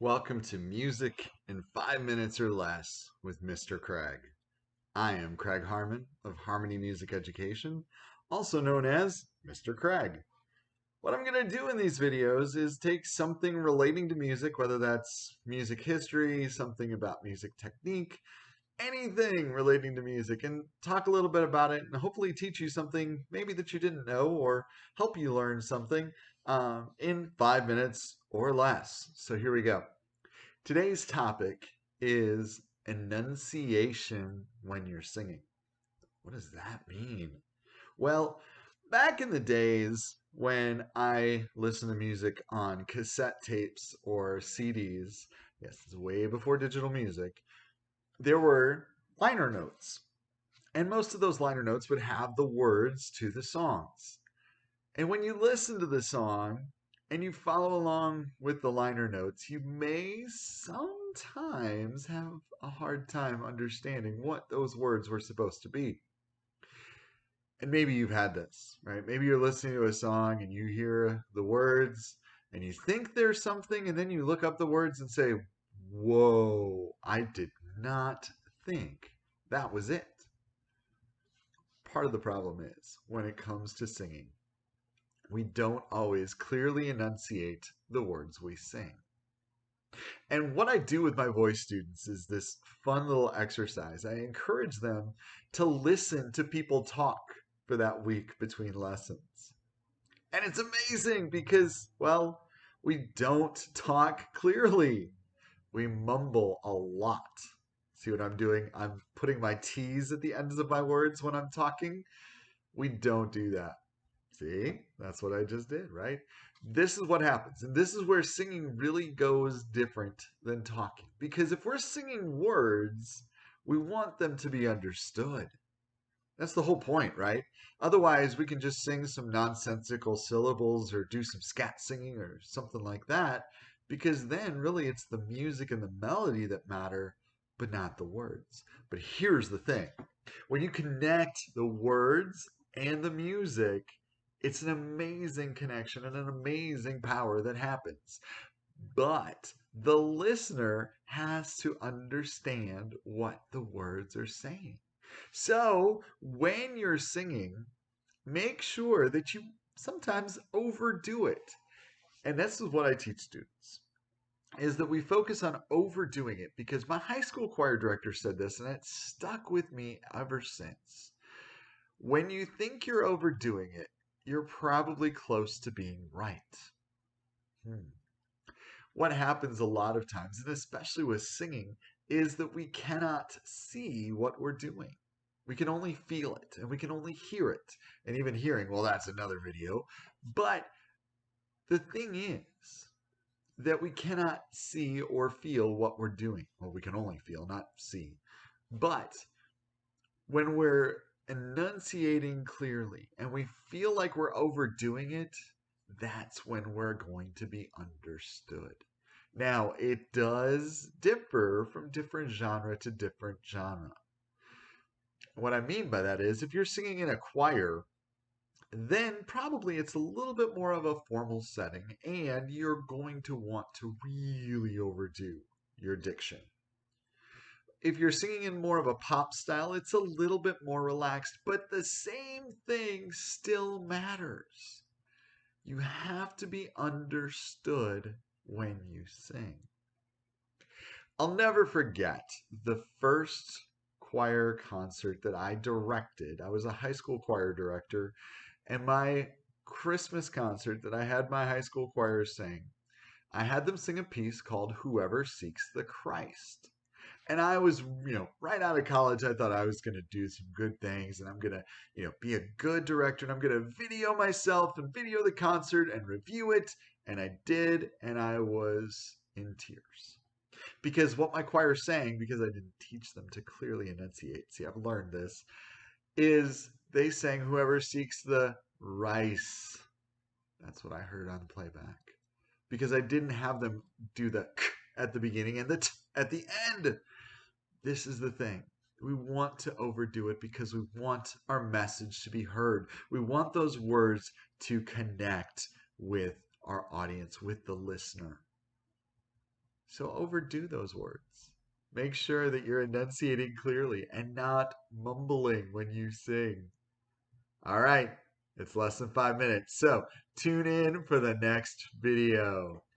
Welcome to Music in 5 Minutes or Less with Mr. Craig. I am Craig Harmon of Harmony Music Education, also known as Mr. Craig. What I'm going to do in these videos is take something relating to music, whether that's music history, something about music technique, anything relating to music, and talk a little bit about it and hopefully teach you something maybe that you didn't know or help you learn something in 5 minutes or less. So here we go. Today's topic is enunciation when you're singing. What does that mean? Well, back in the days when I listened to music on cassette tapes or CDs, yes, it's way before digital music, there were liner notes. And most of those liner notes would have the words to the songs. And when you listen to the song and you follow along with the liner notes, you may sometimes have a hard time understanding what those words were supposed to be. And maybe you've had this, right? Maybe you're listening to a song and you hear the words and you think there's something, and then you look up the words and say, whoa, I did not think that was it. Part of the problem is when it comes to singing, we don't always clearly enunciate the words we sing. And what I do with my voice students is this fun little exercise. I encourage them to listen to people talk for that week between lessons. And it's amazing because, well, we don't talk clearly. We mumble a lot. See what I'm doing? I'm putting my T's at the ends of my words when I'm talking. We don't do that. See, that's what I just did, right? This is what happens. And this is where singing really goes different than talking. Because if we're singing words, we want them to be understood. That's the whole point, right? Otherwise, we can just sing some nonsensical syllables or do some scat singing or something like that. Because then, really, it's the music and the melody that matter, but not the words. But here's the thing when you connect the words and the music, it's an amazing connection and an amazing power that happens. But the listener has to understand what the words are saying. So when you're singing, make sure that you sometimes overdo it. And this is what I teach students is that we focus on overdoing it because my high school choir director said this and it stuck with me ever since. When you think you're overdoing it, you're probably close to being right. What happens a lot of times, and especially with singing, is that we cannot see what we're doing. We can only feel it and we can only hear it. And even hearing, well, that's another video. But the thing is that we cannot see or feel what we're doing. Well, we can only feel, not see. But when we're enunciating clearly and we feel like we're overdoing it, that's when we're going to be understood. Now, it does differ from different genre to different genre. What I mean by that is if you're singing in a choir, then probably it's a little bit more of a formal setting and you're going to want to really overdo your diction. If you're singing in more of a pop style, it's a little bit more relaxed, but the same thing still matters. You have to be understood when you sing. I'll never forget the first choir concert that I directed. I was a high school choir director, and my Christmas concert that I had my high school choir sing, I had them sing a piece called Whoever Seeks the Christ. And I was, right out of college, I thought I was going to do some good things and I'm going to, be a good director and I'm going to video myself and video the concert and review it. And I did, and I was in tears. Because what my choir sang, because I didn't teach them to clearly enunciate, see, I've learned this, is they sang Whoever Seeks the Rice. That's what I heard on playback. Because I didn't have them do the k at the beginning and the t at the end. This is the thing. We want to overdo it because we want our message to be heard. We want those words to connect with our audience, with the listener. So overdo those words. Make sure that you're enunciating clearly and not mumbling when you sing. All right, it's less than 5 minutes, so tune in for the next video.